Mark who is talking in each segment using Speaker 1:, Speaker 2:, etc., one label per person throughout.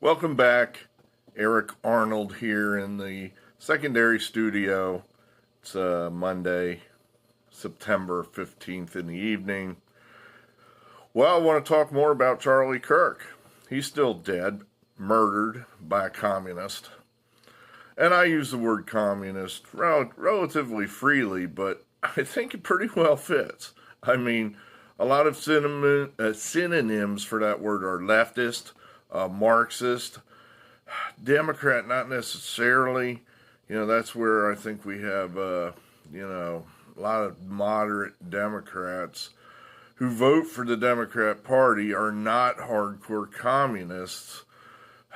Speaker 1: Welcome back. Eric Arnold here in the secondary studio. It's Monday, September 15th in the evening. Well, I want to talk more about Charlie Kirk. He's still dead, murdered by a communist. And I use the word communist relatively freely, but I think it pretty well fits. I mean, a lot of synonyms for that word are leftist, Marxist, Democrat, not necessarily. That's where I think we have, a lot of moderate Democrats who vote for the Democrat Party are not hardcore communists.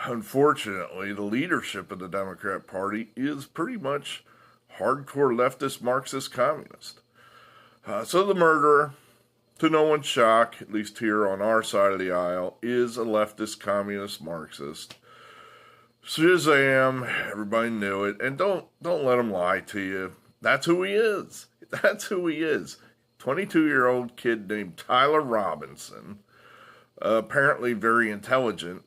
Speaker 1: Unfortunately, the leadership of the Democrat Party is pretty much hardcore leftist, Marxist, communist. So the murderer, to no one's shock, at least here on our side of the aisle, is a leftist, communist, Marxist. Shazam, everybody knew it, and don't let him lie to you. That's who he is. That's who he is. 22-year-old kid named Tyler Robinson, apparently very intelligent,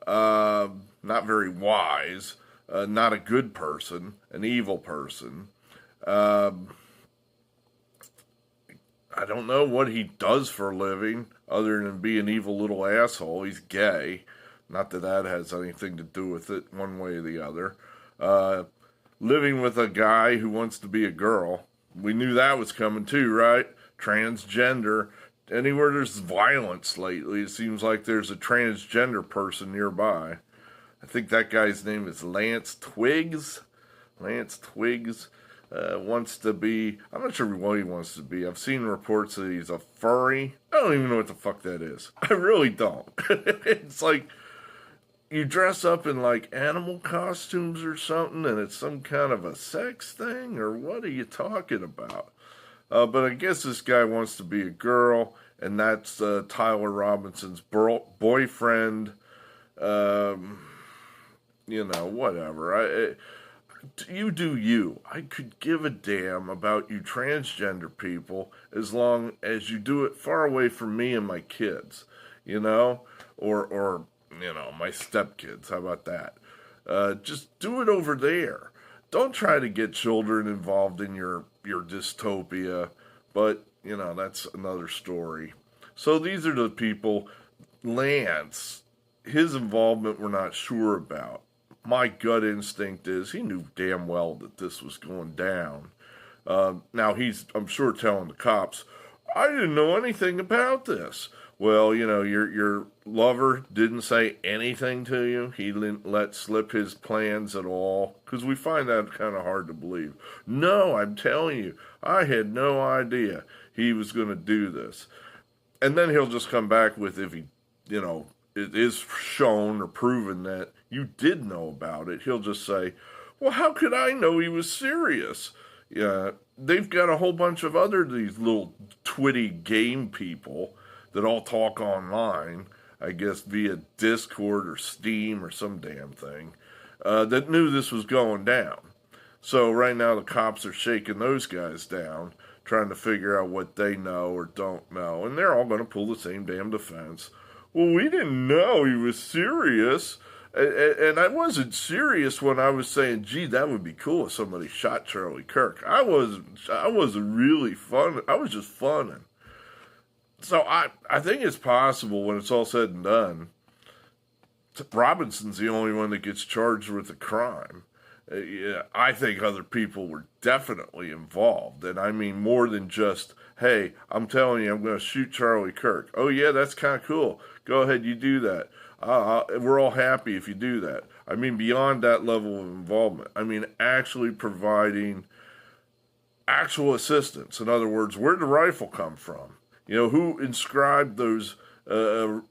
Speaker 1: not very wise, not a good person, an evil person. I don't know what he does for a living other than be an evil little asshole. He's gay. Not that that has anything to do with it one way or the other. Living with a guy who wants to be a girl. We knew that was coming too, right? Transgender. Anywhere there's violence lately, it seems like there's a transgender person nearby. I think that guy's name is Lance Twiggs. Lance Twiggs wants to be, I'm not sure what he wants to be. I've seen reports that he's a furry. I don't even know what the fuck that is. I really don't. It's like you dress up in like animal costumes or something and it's some kind of a sex thing, or what are you talking about? But I guess this guy wants to be a girl, and that's Tyler Robinson's boyfriend. Whatever. You do you. I could give a damn about you transgender people as long as you do it far away from me and my kids, or my stepkids. How about that? Just do it over there. Don't try to get children involved in your dystopia, but, that's another story. So these are the people. Lance, his involvement we're not sure about. My gut instinct is he knew damn well that this was going down. Now he's, I'm sure, telling the cops, I didn't know anything about this. Well, your lover didn't say anything to you. He didn't let slip his plans at all, because we find that kind of hard to believe. No, I'm telling you, I had no idea he was going to do this. And then he'll just come back with, if he, it is shown or proven that you did know about it, he'll just say, well, how could I know he was serious? Yeah, they've got a whole bunch of these little twitty game people that all talk online, I guess via Discord or Steam or some damn thing, that knew this was going down. So right now the cops are shaking those guys down, trying to figure out what they know or don't know, and they're all going to pull the same damn defense. Well, we didn't know he was serious. And I wasn't serious when I was saying, gee, that would be cool if somebody shot Charlie Kirk. I wasn't really fun. I was just funning. So I think it's possible when it's all said and done, Robinson's the only one that gets charged with a crime. Yeah, I think other people were definitely involved. And I mean more than just, hey, I'm telling you, I'm going to shoot Charlie Kirk. Oh, yeah, that's kind of cool. Go ahead, you do that. We're all happy if you do that. I mean, beyond that level of involvement. I mean, actually providing actual assistance. In other words, where'd the rifle come from? Who inscribed those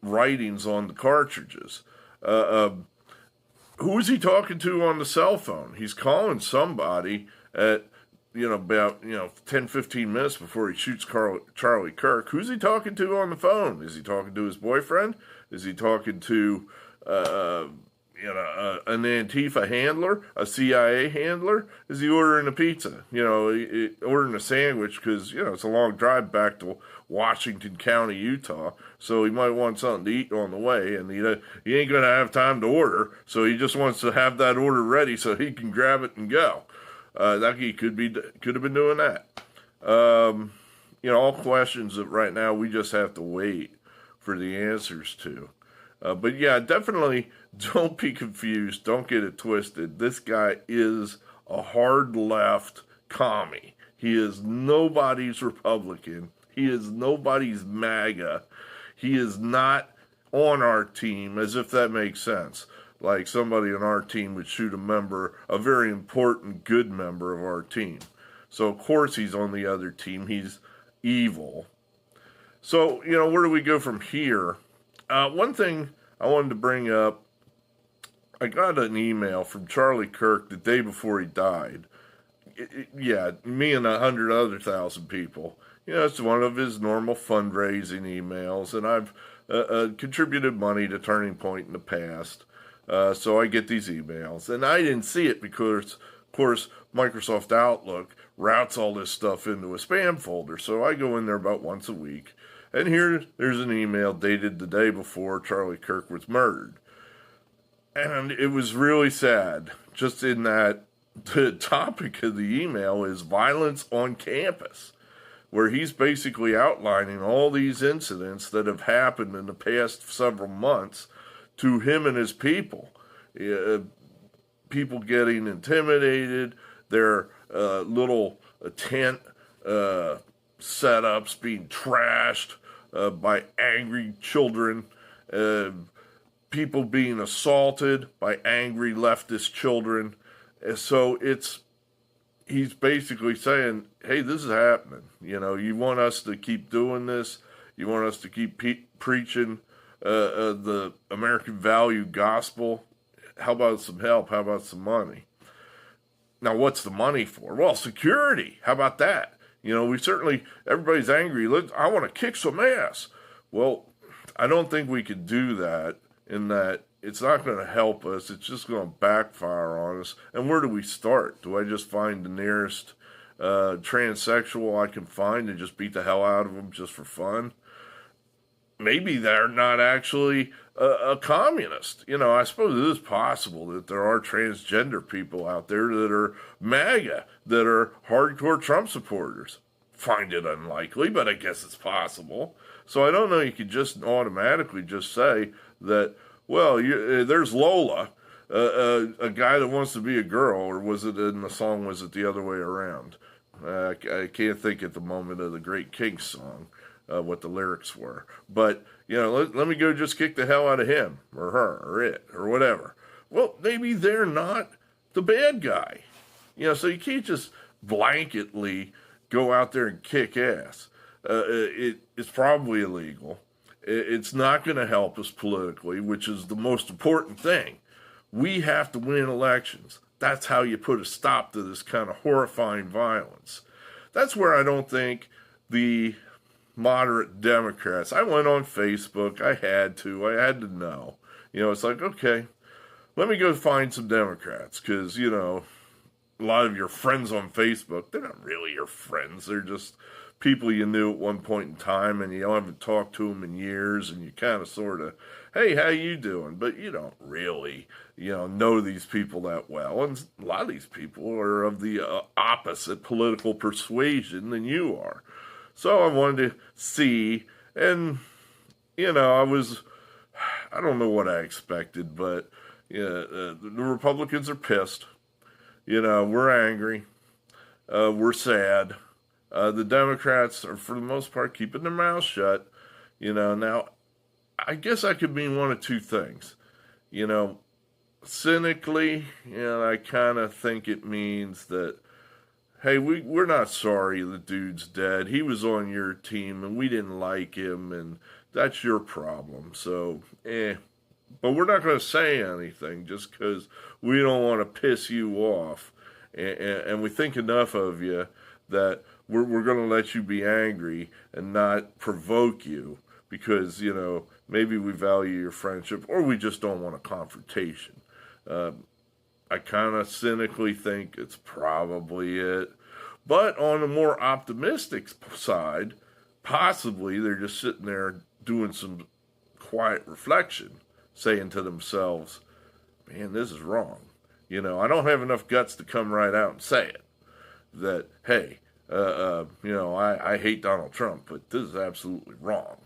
Speaker 1: writings on the cartridges? Who is he talking to on the cell phone? He's calling somebody at, about, 10, 15 minutes before he shoots Charlie Kirk. Who's he talking to on the phone? Is he talking to his boyfriend? Is he talking to, an Antifa handler, a CIA handler? Is he ordering a pizza? Ordering a sandwich because, it's a long drive back to Washington County, Utah, so he might want something to eat on the way, and he ain't going to have time to order, so he just wants to have that order ready so he can grab it and go. That he could have been doing that. All questions that right now we just have to wait for the answers to. But yeah, definitely don't be confused. Don't get it twisted. This guy is a hard left commie. He is nobody's Republican. He is nobody's MAGA. He is not on our team, as if that makes sense. Like somebody on our team would shoot a very important, good member of our team. So, of course, he's on the other team. He's evil. So, where do we go from here? One thing I wanted to bring up, I got an email from Charlie Kirk the day before he died. Me and 100,000 people. It's one of his normal fundraising emails, and I've contributed money to Turning Point in the past. So I get these emails, and I didn't see it because, of course, Microsoft Outlook routes all this stuff into a spam folder. So I go in there about once a week, and there's an email dated the day before Charlie Kirk was murdered. And it was really sad, just in that the topic of the email is violence on campus, where he's basically outlining all these incidents that have happened in the past several months to him and his people. People getting intimidated, their little tent setups being trashed by angry children, people being assaulted by angry leftist children. So he's basically saying, hey, this is happening. You want us to keep doing this? You want us to keep preaching the American value gospel? How about some help? How about some money? Now, what's the money for? Well, security. How about that? Everybody's angry. I want to kick some ass. Well, I don't think we could do that, in that it's not going to help us. It's just going to backfire on us. And where do we start? Do I just find the nearest transsexual I can find and just beat the hell out of them just for fun? Maybe they're not actually a communist. I suppose it is possible that there are transgender people out there that are MAGA, that are hardcore Trump supporters. Find it unlikely, but I guess it's possible. So I don't know, you could just automatically just say that, well, there's Lola, a guy that wants to be a girl, or was it in the song, was it the other way around? I can't think at the moment of the Great Kinks song. What the lyrics were. But, let me go just kick the hell out of him, or her, or it, or whatever. Well, maybe they're not the bad guy. So you can't just blanketly go out there and kick ass. It's probably illegal. It's not going to help us politically, which is the most important thing. We have to win elections. That's how you put a stop to this kind of horrifying violence. That's where I don't think the moderate Democrats, I went on Facebook, I had to know. It's like, okay, let me go find some Democrats, because, a lot of your friends on Facebook, they're not really your friends, they're just people you knew at one point in time, and you haven't talked to them in years, and you kind of sort of, hey, how you doing? But you don't really, know these people that well, and a lot of these people are of the opposite political persuasion than you are. So I wanted to see, and, I don't know what I expected, but the Republicans are pissed. We're angry. We're sad. The Democrats are, for the most part, keeping their mouths shut. Now, I guess I could mean one of two things. Cynically, I kind of think it means that, hey, we're not sorry the dude's dead. He was on your team, and we didn't like him, and that's your problem. So, But we're not going to say anything just because we don't want to piss you off. And we think enough of you that we're going to let you be angry and not provoke you because, maybe we value your friendship or we just don't want a confrontation. I kind of cynically think it's probably it. But on a more optimistic side, possibly they're just sitting there doing some quiet reflection, saying to themselves, man, this is wrong. I don't have enough guts to come right out and say it. That, hey, I hate Donald Trump, but this is absolutely wrong.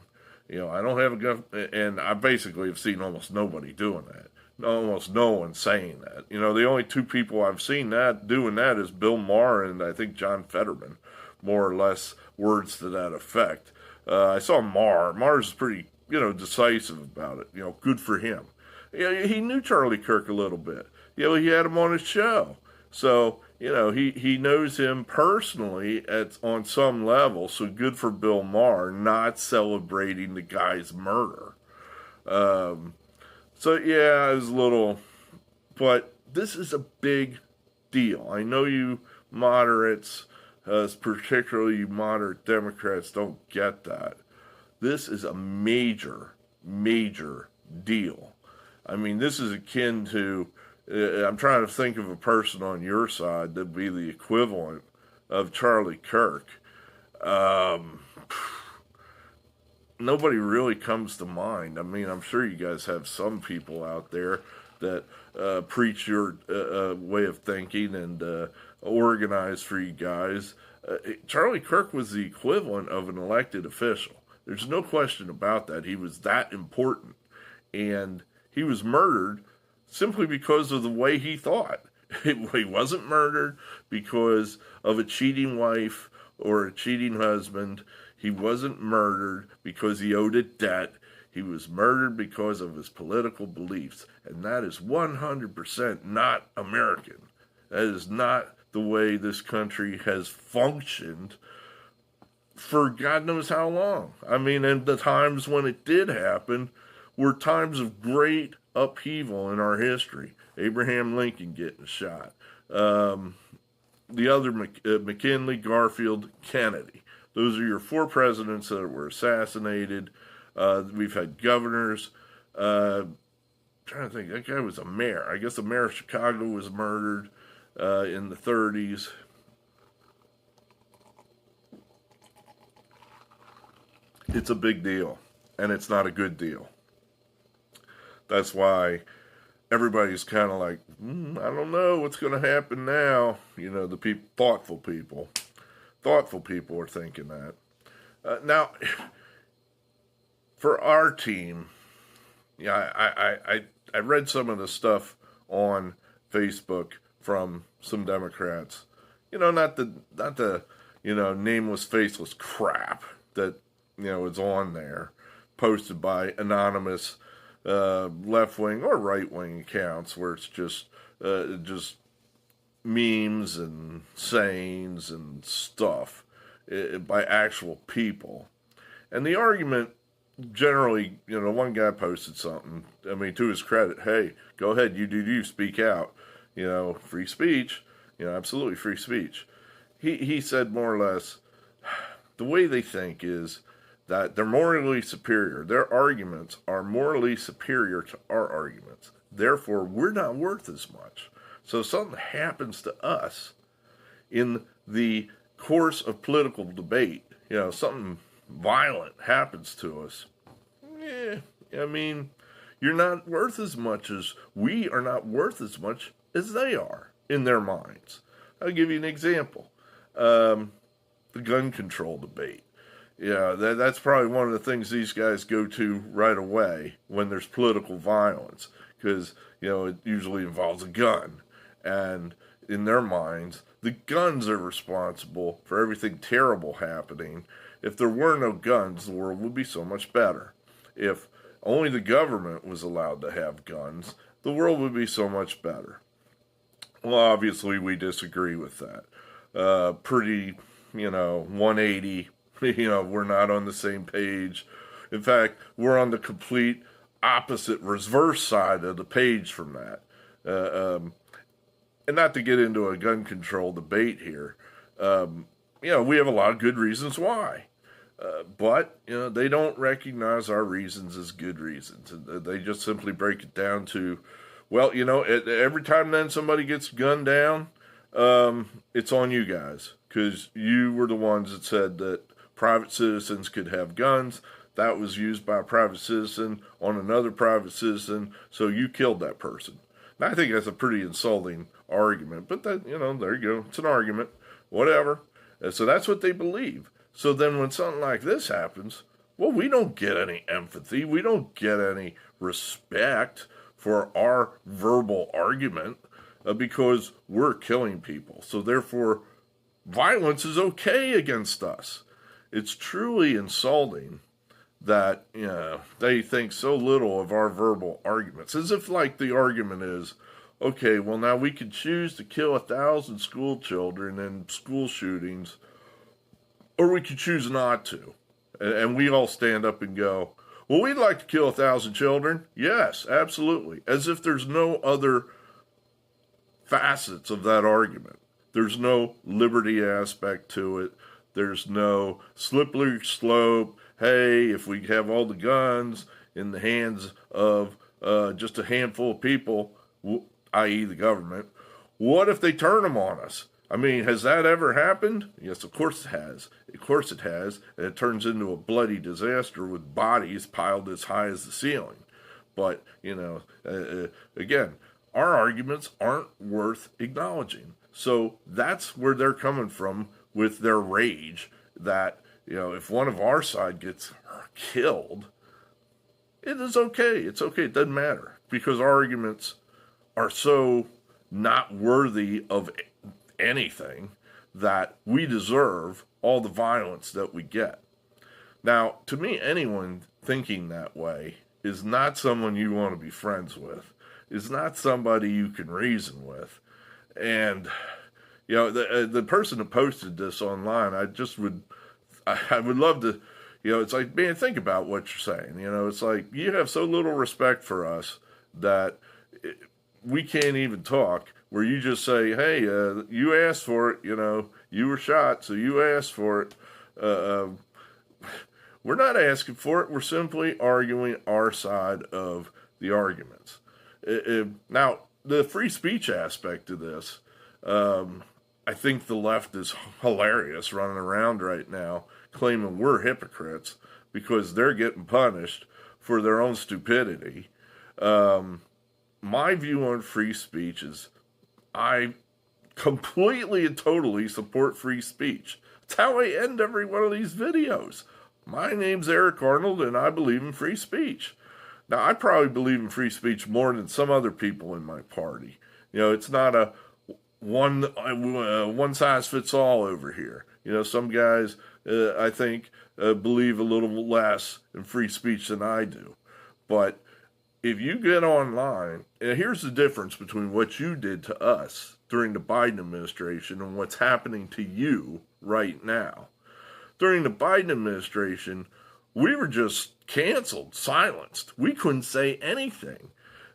Speaker 1: I don't have enough, and I basically have seen almost nobody doing that. Almost no one saying that. The only two people I've seen doing that is Bill Maher and I think John Fetterman, more or less words to that effect. I saw Maher. Maher's pretty, decisive about it. Good for him. He knew Charlie Kirk a little bit. He had him on his show. So, he knows him personally on some level. So good for Bill Maher not celebrating the guy's murder. So, yeah, it was a little, but this is a big deal. I know you moderates, particularly you moderate Democrats, don't get that. This is a major, major deal. I mean, this is akin to, I'm trying to think of a person on your side that'd be the equivalent of Charlie Kirk. Nobody really comes to mind. I mean, I'm sure you guys have some people out there that preach your way of thinking and organize for you guys. Charlie Kirk was the equivalent of an elected official. There's no question about that. He was that important. And he was murdered simply because of the way he thought. He wasn't murdered because of a cheating wife or a cheating husband. He wasn't murdered because he owed a debt. He was murdered because of his political beliefs. And that is 100% not American. That is not the way this country has functioned for God knows how long. I mean, and the times when it did happen were times of great upheaval in our history. Abraham Lincoln getting shot. The other, McKinley, Garfield, Kennedy. Those are your four presidents that were assassinated. We've had governors. Trying to think, that guy was a mayor. I guess the mayor of Chicago was murdered in the 30s. It's a big deal, and it's not a good deal. That's why everybody's kind of like, I don't know what's going to happen now. The thoughtful people are thinking that. Now, for our team, I read some of the stuff on Facebook from some Democrats. Not the nameless, faceless crap that is on there, posted by anonymous left-wing or right-wing accounts where it's just memes and sayings and stuff by actual people. And the argument generally, one guy posted something, I mean, to his credit, hey, go ahead, you speak out, free speech, absolutely free speech. He said more or less, the way they think is that they're morally superior. Their arguments are morally superior to our arguments. Therefore, we're not worth as much. So if something happens to us in the course of political debate, something violent happens to us, I mean, you're not worth as much as we are not worth as much as they are in their minds. I'll give you an example. The gun control debate. That's probably one of the things these guys go to right away when there's political violence, because, it usually involves a gun. And in their minds, the guns are responsible for everything terrible happening. If there were no guns, the world would be so much better. If only the government was allowed to have guns, the world would be so much better. Well, obviously, we disagree with that. Pretty, 180. We're not on the same page. In fact, we're on the complete opposite reverse side of the page from that. And not to get into a gun control debate here, we have a lot of good reasons why. But, they don't recognize our reasons as good reasons. They just simply break it down to, well, every time then somebody gets gunned down, it's on you guys. Because you were the ones that said that private citizens could have guns. That was used by a private citizen on another private citizen, so you killed that person. And I think that's a pretty insulting argument, but that, there you go. It's an argument, whatever. And so that's what they believe. So then when something like this happens, well, we don't get any empathy. We don't get any respect for our verbal argument because we're killing people. So therefore, violence is okay against us. It's truly insulting that, they think so little of our verbal arguments. As if like the argument is, okay, well now we could choose to kill 1,000 school children in school shootings, or we could choose not to. And we all stand up and go, well, we'd like to kill 1,000 children. Yes, absolutely. As if there's no other facets of that argument. There's no liberty aspect to it. There's no slippery slope. Hey, if we have all the guns in the hands of just a handful of people, i.e. the government, what if they turn them on us? I mean, has that ever happened? Yes, of course it has. Of course it has. And it turns into a bloody disaster with bodies piled as high as the ceiling. But, again, our arguments aren't worth acknowledging. So that's where they're coming from with their rage that, if one of our side gets killed, it is okay. It's okay. It doesn't matter because our arguments are so not worthy of anything that we deserve all the violence that we get. Now, to me, anyone thinking that way is not someone you want to be friends with. Is not somebody you can reason with. And, the person who posted this online, I would love to, it's like, man, think about what you're saying. It's like you have so little respect for us that we can't even talk, where you just say, hey, you asked for it, you were shot, so you asked for it. We're not asking for it. We're simply arguing our side of the arguments. Now, the free speech aspect of this, I think the left is hilarious running around right now claiming we're hypocrites because they're getting punished for their own stupidity. My view on free speech is I completely and totally support free speech. That's how I end every one of these videos. My name's Eric Arnold, and I believe in free speech. Now, I probably believe in free speech more than some other people in my party. It's not a one size fits all over here. Some guys, I think, believe a little less in free speech than I do. But if you get online, and here's the difference between what you did to us during the Biden administration and what's happening to you right now. During the Biden administration, we were just canceled, silenced. We couldn't say anything.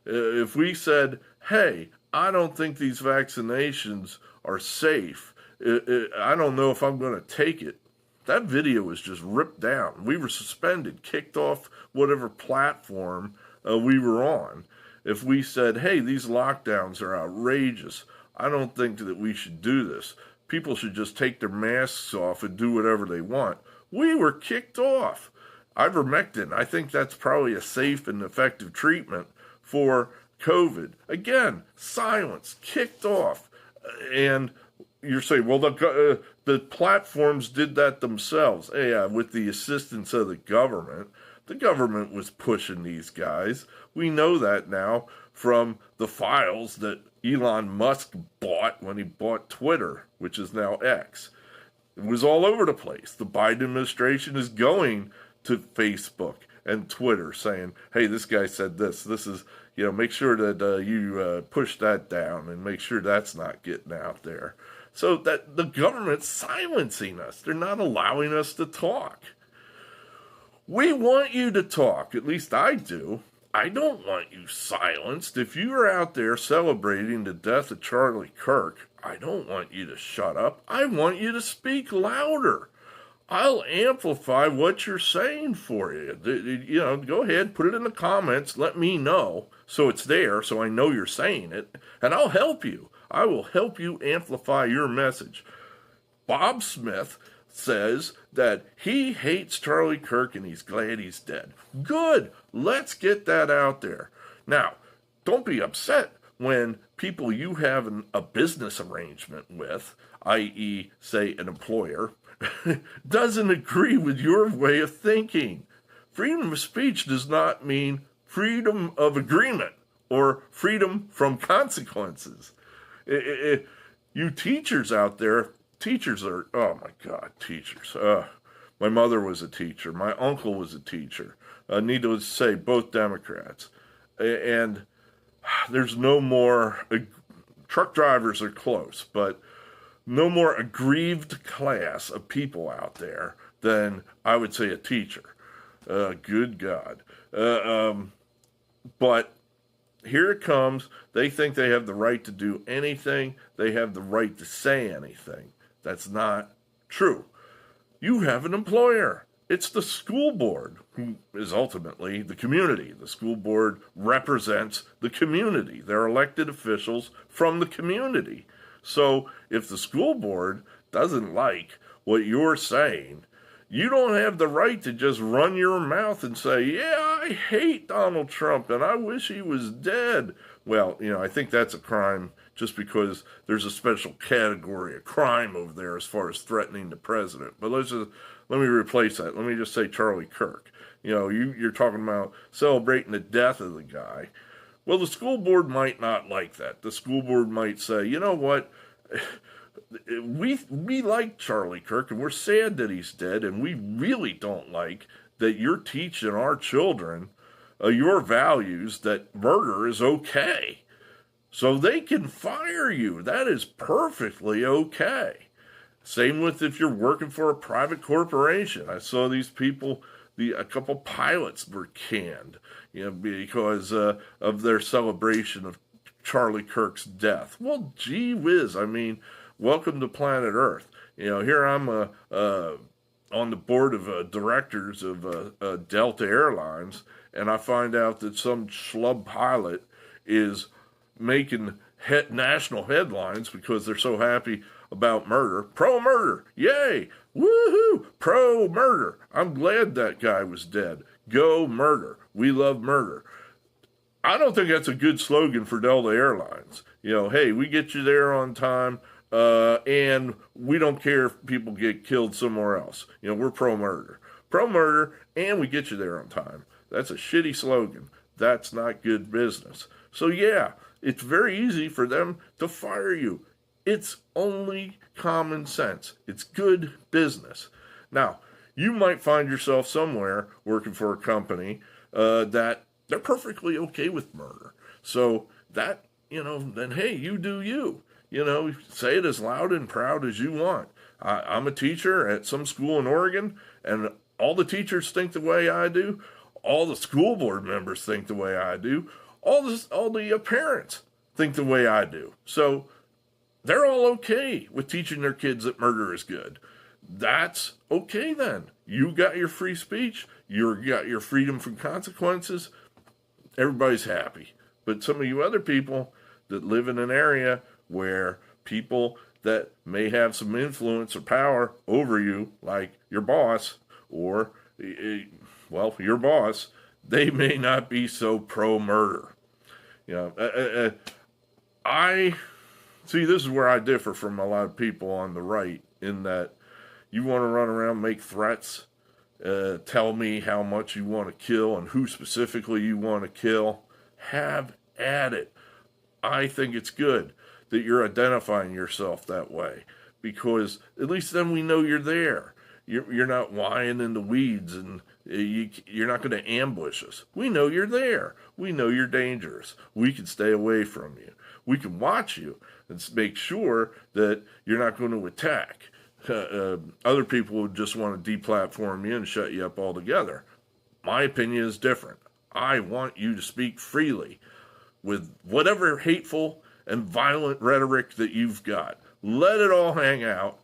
Speaker 1: If we said, hey, I don't think these vaccinations are safe, I don't know if I'm going to take it, that video was just ripped down. We were suspended, kicked off whatever platform we were on. If we said, hey, these lockdowns are outrageous, I don't think that we should do this. People should just take their masks off and do whatever they want. We were kicked off. Ivermectin, I think that's probably a safe and effective treatment for COVID. Again, silence, kicked off. And you're saying, well, the platforms did that themselves. Yeah, with the assistance of the government. The government was pushing these guys. We know that now from the files that Elon Musk bought when he bought Twitter, which is now X. It was all over the place. The Biden administration is going to Facebook and Twitter saying, hey, this guy said this. This is, make sure that you push that down and make sure that's not getting out there. So that the government's silencing us. They're not allowing us to talk. We want you to talk. At least I do. I don't want you silenced. If you are out there celebrating the death of Charlie Kirk, I don't want you to shut up. I want you to speak louder. I'll amplify what you're saying for you. Go ahead, put it in the comments. Let me know so it's there, so I know you're saying it, and I'll help you. I will help you amplify your message. Bob Smith, says that he hates Charlie Kirk and he's glad he's dead. Good. Let's get that out there. Now, don't be upset when people you have a business arrangement with, i.e., say, an employer, doesn't agree with your way of thinking. Freedom of speech does not mean freedom of agreement or freedom from consequences. You teachers out there, teachers are, oh my God, teachers. My mother was a teacher. My uncle was a teacher. Needless to say, both Democrats. And there's no more, truck drivers are close, but no more aggrieved class of people out there than, I would say, a teacher. Good God. But here it comes. They think they have the right to do anything. They have the right to say anything. That's not true. You have an employer. It's the school board who is ultimately the community. The school board represents the community. They're elected officials from the community. So if the school board doesn't like what you're saying, you don't have the right to just run your mouth and say, yeah, I hate Donald Trump and I wish he was dead. Well, I think that's a crime just because there's a special category of crime over there as far as threatening the president. But let me replace that. Let me just say Charlie Kirk. You're talking about celebrating the death of the guy. Well, the school board might not like that. The school board might say, you know what? We like Charlie Kirk and we're sad that he's dead, and we really don't like that you're teaching our children your values, that murder is okay. So they can fire you. That is perfectly okay. Same with if you're working for a private corporation. I saw these people, a couple pilots were canned, because of their celebration of Charlie Kirk's death. Well, gee whiz, welcome to planet Earth. Here I'm on the board of directors of Delta Airlines, and I find out that some schlub pilot is making national headlines because they're so happy about murder. Pro-murder, yay, woohoo, pro-murder. I'm glad that guy was dead. Go murder. We love murder. I don't think that's a good slogan for Delta Airlines. Hey, we get you there on time, and we don't care if people get killed somewhere else. We're pro-murder. Pro-murder, and we get you there on time. That's a shitty slogan. That's not good business. So yeah, it's very easy for them to fire you. It's only common sense. It's good business. Now, you might find yourself somewhere working for a company that they're perfectly okay with murder. So that, then hey, you do you. Say it as loud and proud as you want. I'm a teacher at some school in Oregon, and all the teachers think the way I do. All the school board members think the way I do. All the parents think the way I do. So they're all okay with teaching their kids that murder is good. That's okay then. You got your free speech. You got your freedom from consequences. Everybody's happy. But some of you other people that live in an area where people that may have some influence or power over you, like your boss or, your boss, they may not be so pro-murder. I see, this is where I differ from a lot of people on the right, in that you want to run around, make threats, tell me how much you want to kill and who specifically you want to kill. Have at it. I think it's good that you're identifying yourself that way, because at least then we know you're there. You're not lying in the weeds, and you're not going to ambush us. We know you're there. We know you're dangerous. We can stay away from you. We can watch you and make sure that you're not going to attack. Other people would just want to deplatform you and shut you up altogether. My opinion is different. I want you to speak freely with whatever hateful and violent rhetoric that you've got. Let it all hang out,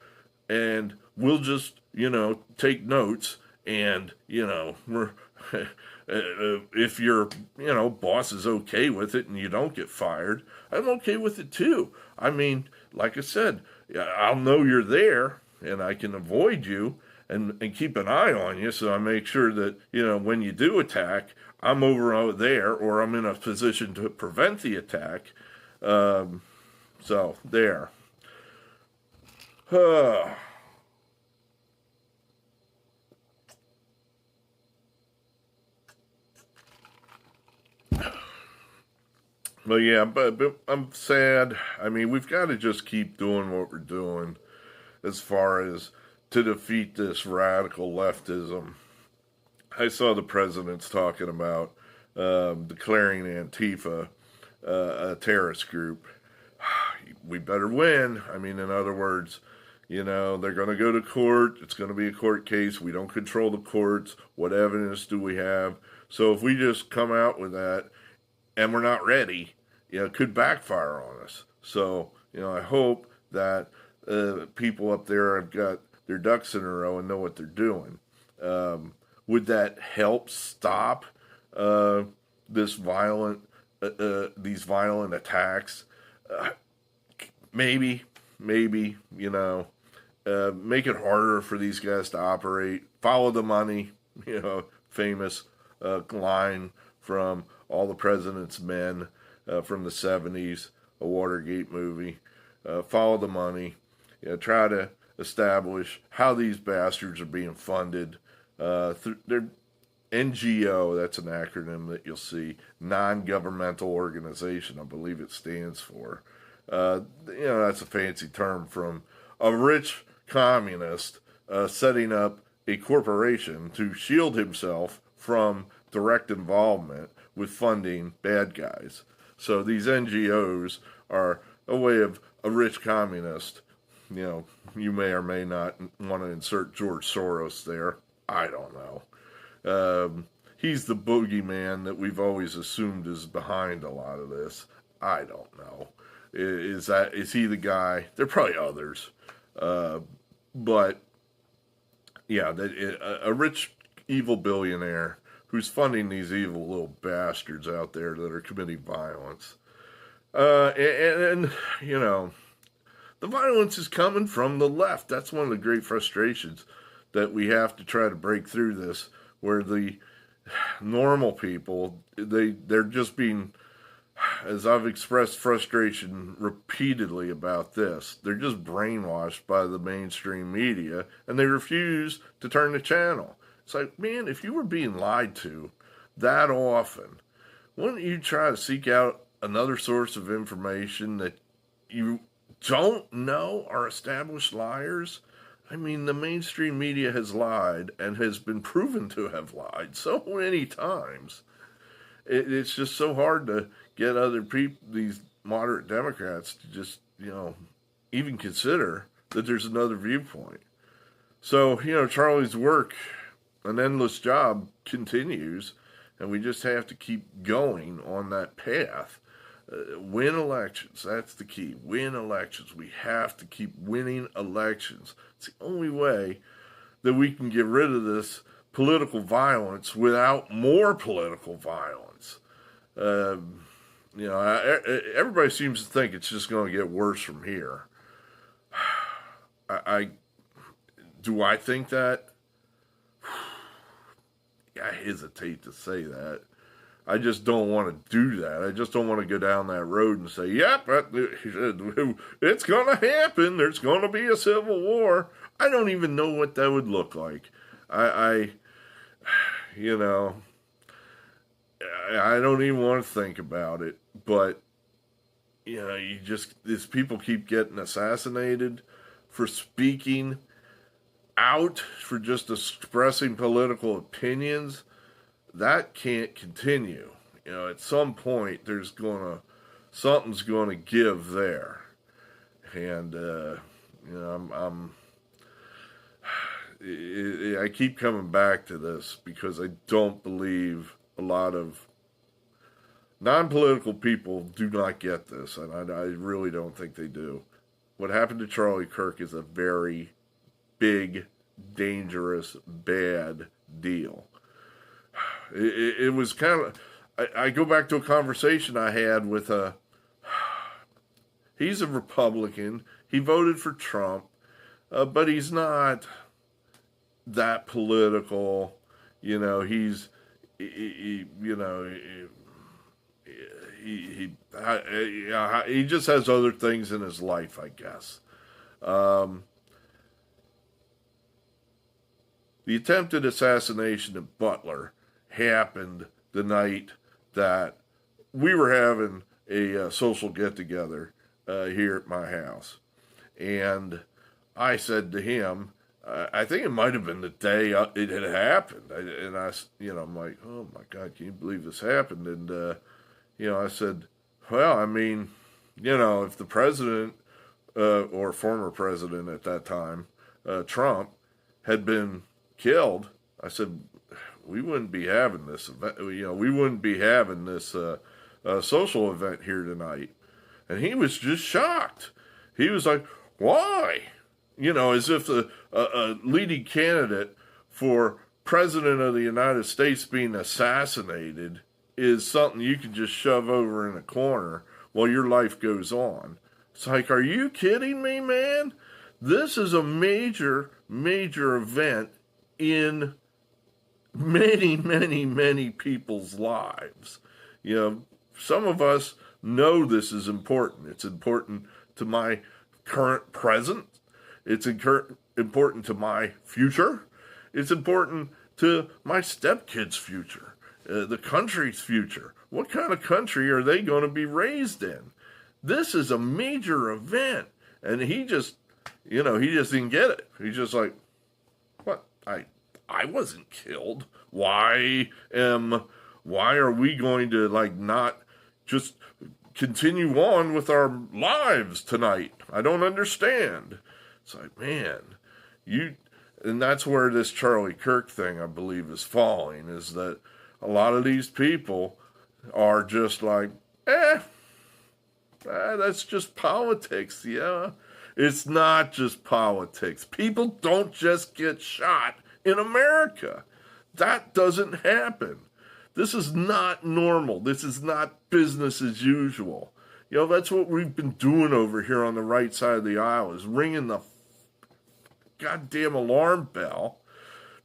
Speaker 1: and we'll just, take notes, and, we're, if your, boss is okay with it and you don't get fired, I'm okay with it too. Like I said, I'll know you're there, and I can avoid you and keep an eye on you, so I make sure that, when you do attack, I'm over there, or I'm in a position to prevent the attack. So, there. But yeah, but I'm sad. I mean, we've got to just keep doing what we're doing as far as to defeat this radical leftism. I saw the president's talking about declaring Antifa a terrorist group. We better win. I mean, in other words, they're going to go to court. It's going to be a court case. We don't control the courts. What evidence do we have? So if we just come out with that and we're not ready, it could backfire on us. So, I hope that people up there have got their ducks in a row and know what they're doing. Would that help stop these violent attacks? Maybe, make it harder for these guys to operate. Follow the money, famous line from All the President's Men from the 70s, a Watergate movie. Follow the money. Try to establish how these bastards are being funded. They're NGO, that's an acronym that you'll see, non-governmental organization, I believe it stands for. That's a fancy term from a rich communist setting up a corporation to shield himself from direct involvement with funding bad guys. So these NGOs are a way of a rich communist. You may or may not want to insert George Soros there. I don't know. He's the boogeyman that we've always assumed is behind a lot of this. I don't know. Is he the guy? There are probably others. But, yeah, a rich, evil billionaire who's funding these evil little bastards out there that are committing violence. The violence is coming from the left. That's one of the great frustrations that we have to try to break through this, where the normal people, they're just being, as I've expressed frustration repeatedly about this, they're just brainwashed by the mainstream media, and they refuse to turn the channel. It's like, man, if you were being lied to that often, wouldn't you try to seek out another source of information that you don't know are established liars? I mean, the mainstream media has lied and has been proven to have lied so many times. It's just so hard to get other people, these moderate Democrats, to just, even consider that there's another viewpoint. So, Charlie's work, an endless job, continues, and we just have to keep going on that path. Win elections. That's the key. Win elections. We have to keep winning elections. It's the only way that we can get rid of this political violence without more political violence. Everybody seems to think it's just going to get worse from here. Do I think that? I hesitate to say that. I just don't want to do that. I just don't want to go down that road and say, yep, it's going to happen. There's going to be a civil war. I don't even know what that would look like. I don't even want to think about it. But, these people keep getting assassinated for speaking out, for just expressing political opinions. That can't continue. At some point, something's going to give there. And, I keep coming back to this because I don't believe a lot of non-political people do not get this, and I really don't think they do. What happened to Charlie Kirk is a very big, dangerous, bad deal. It was kind of, I go back to a conversation I had with he's a Republican. He voted for Trump. but he's not that political. You know, you know, he just has other things in his life, I guess. Um, the attempted assassination of Butler happened the night that we were having a social get together here at my house. And I said to him, I think it might have been the day it had happened. I'm like, oh my God, can you believe this happened? And, I said, well, I mean, if the president or former president at that time, Trump, had been killed, I said, we wouldn't be having this event. We wouldn't be having this social event here tonight. And he was just shocked. He was like, why? As if a leading candidate for president of the United States being assassinated is something you can just shove over in a corner while your life goes on. It's like, are you kidding me, man? This is a major, major event in many, many, many people's lives. Some of us know this is important. It's important to my current present. It's important to my future. It's important to my stepkids' future, the country's future. What kind of country are they going to be raised in? This is a major event. And he just didn't get it. He's just like, what? I wasn't killed. Why are we going to not just continue on with our lives tonight? I don't understand. It's like, man, and that's where this Charlie Kirk thing, I believe, is falling, is that a lot of these people are just like, that's just politics, yeah. It's not just politics. People don't just get shot in America. That doesn't happen. This is not normal. This is not business as usual. That's what we've been doing over here on the right side of the aisle, is ringing the goddamn alarm bell,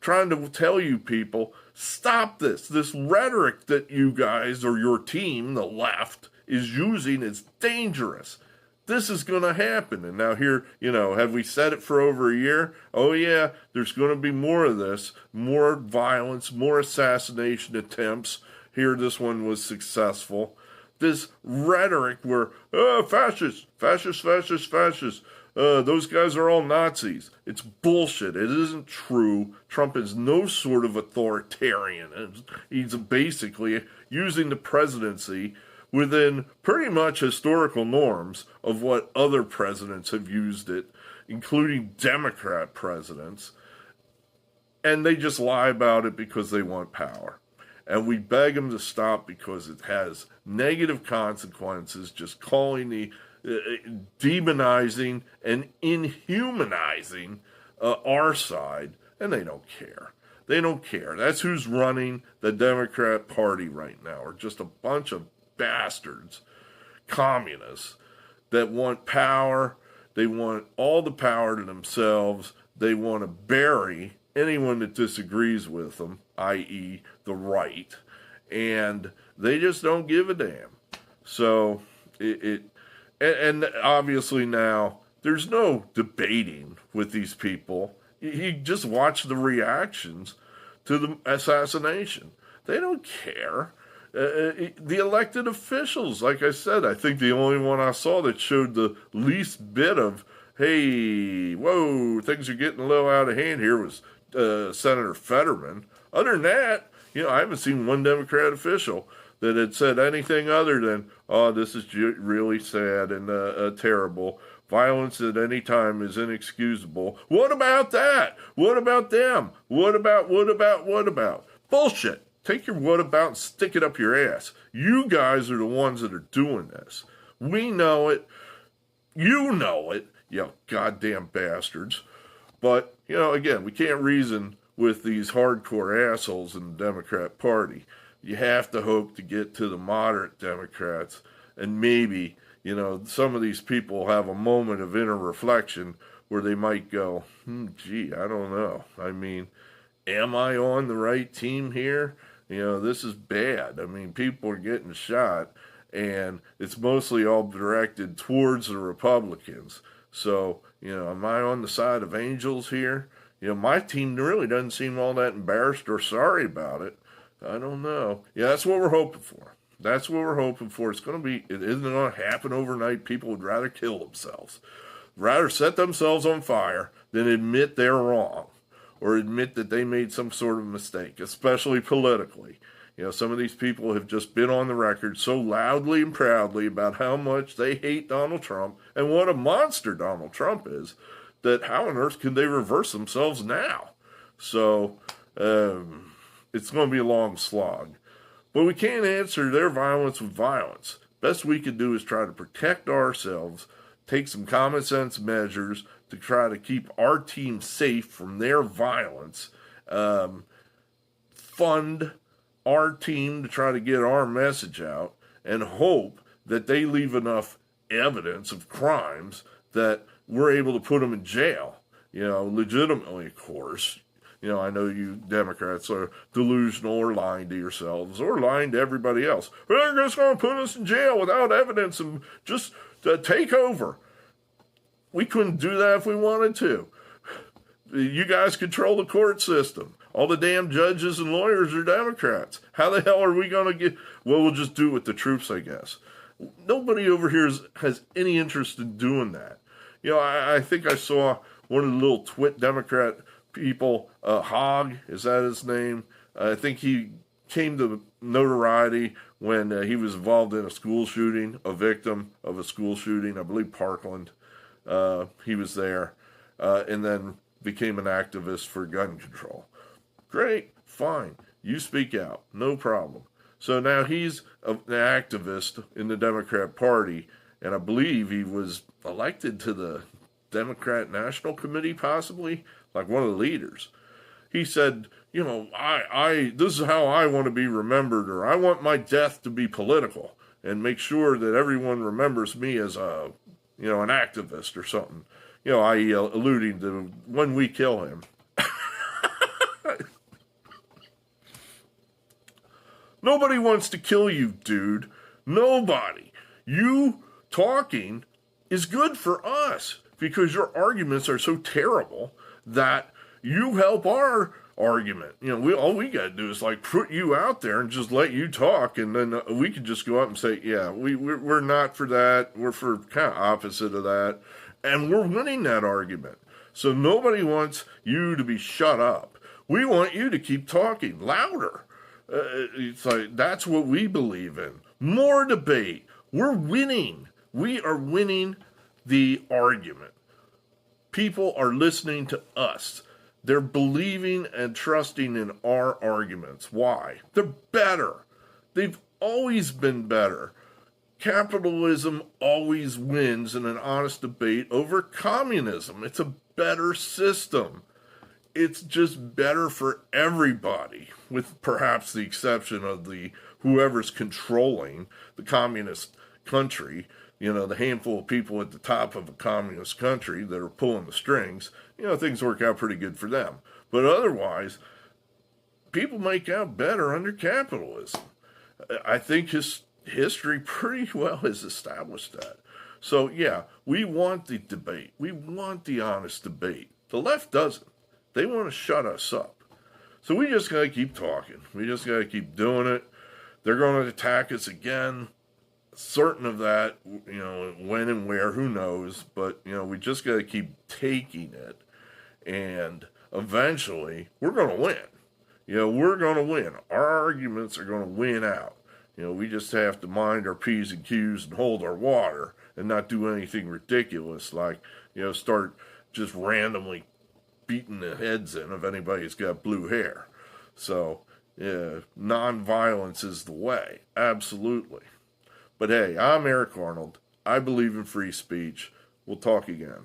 Speaker 1: trying to tell you people, stop this. This rhetoric that you guys, or your team, the left, is using is dangerous. This is going to happen. And now here, have we said it for over a year? Oh yeah, there's going to be more of this, more violence, more assassination attempts. Here, this one was successful. This rhetoric where, fascists, those guys are all Nazis. It's bullshit. It isn't true. Trump is no sort of authoritarian. He's basically using the presidency within pretty much historical norms of what other presidents have used it, including Democrat presidents. And they just lie about it because they want power. And we beg them to stop because it has negative consequences, just calling the demonizing and inhumanizing our side, and they don't care. They don't care. That's who's running the Democrat Party right now, or just a bunch of bastards, communists that want power. They want all the power to themselves. They want to bury anyone that disagrees with them, i.e. the right, and they just don't give a damn. So and obviously now there's no debating with these people. You just watch the reactions to the assassination. They don't care. The elected officials, like I said, I think the only one I saw that showed the least bit of, hey, whoa, things are getting a little out of hand here was Senator Fetterman. Other than that, I haven't seen one Democrat official that had said anything other than, oh, this is really sad and terrible. Violence at any time is inexcusable. What about that? What about them? What about? Bullshit. Take your what about and stick it up your ass. You guys are the ones that are doing this. We know it. You know it, you goddamn bastards. But, again, we can't reason with these hardcore assholes in the Democrat Party. You have to hope to get to the moderate Democrats, and maybe, some of these people have a moment of inner reflection where they might go, gee, I don't know. I mean, am I on the right team here? This is bad. I mean, people are getting shot, and it's mostly all directed towards the Republicans. So, am I on the side of angels here? My team really doesn't seem all that embarrassed or sorry about it. I don't know. Yeah, that's what we're hoping for. That's what we're hoping for. It isn't going to happen overnight. People would rather kill themselves, rather set themselves on fire than admit they're wrong or admit that they made some sort of mistake, especially politically. Some of these people have just been on the record so loudly and proudly about how much they hate Donald Trump and what a monster Donald Trump is, that how on earth can they reverse themselves now? So it's going to be a long slog. But we can't answer their violence with violence. Best we can do is try to protect ourselves, take some common sense measures to try to keep our team safe from their violence, fund our team to try to get our message out, and hope that they leave enough evidence of crimes that we're able to put them in jail, legitimately, of course. I know you Democrats are delusional or lying to yourselves or lying to everybody else. They're just going to put us in jail without evidence and just take over. We couldn't do that if we wanted to. You guys control the court system. All the damn judges and lawyers are Democrats. How the hell are we going to get... Well, we'll just do it with the troops, I guess. Nobody over here has any interest in doing that. I think I saw one of the little twit Democrat people, Hogg, is that his name? I think he came to notoriety when he was involved in a school shooting, a victim of a school shooting, I believe Parkland. He was there, and then became an activist for gun control. Great, fine. You speak out, no problem. So now he's an activist in the Democrat Party, and I believe he was elected to the Democrat National Committee, possibly, like one of the leaders. He said, this is how I want to be remembered, or I want my death to be political, and make sure that everyone remembers me as an activist or something. I.e. alluding to when we kill him. Nobody wants to kill you, dude. Nobody. You talking is good for us because your arguments are so terrible that you help our argument. All we got to do is put you out there and just let you talk, and then we can just go up and say, yeah, we're not for that. We're for kind of opposite of that, and we're winning that argument. So nobody wants you to be shut up. We want you to keep talking louder. It's that's what we believe in. More debate. We're winning. We are winning the argument. People are listening to us. They're believing and trusting in our arguments. Why? They're better. They've always been better. Capitalism always wins in an honest debate over communism. It's a better system. It's just better for everybody, with perhaps the exception of whoever's controlling the communist country. The handful of people at the top of a communist country that are pulling the strings, things work out pretty good for them. But otherwise, people make out better under capitalism. I think history pretty well has established that. So, yeah, we want the debate. We want the honest debate. The left doesn't. They want to shut us up. So we just got to keep talking. We just got to keep doing it. They're going to attack us again. Certain of that, when and where, who knows. But, we just got to keep taking it. And eventually, we're going to win. We're going to win. Our arguments are going to win out. We just have to mind our P's and Q's and hold our water and not do anything ridiculous like, start just randomly beating the heads in if anybody's got blue hair. So, non-violence is the way. Absolutely. But hey, I'm Eric Arnold. I believe in free speech. We'll talk again.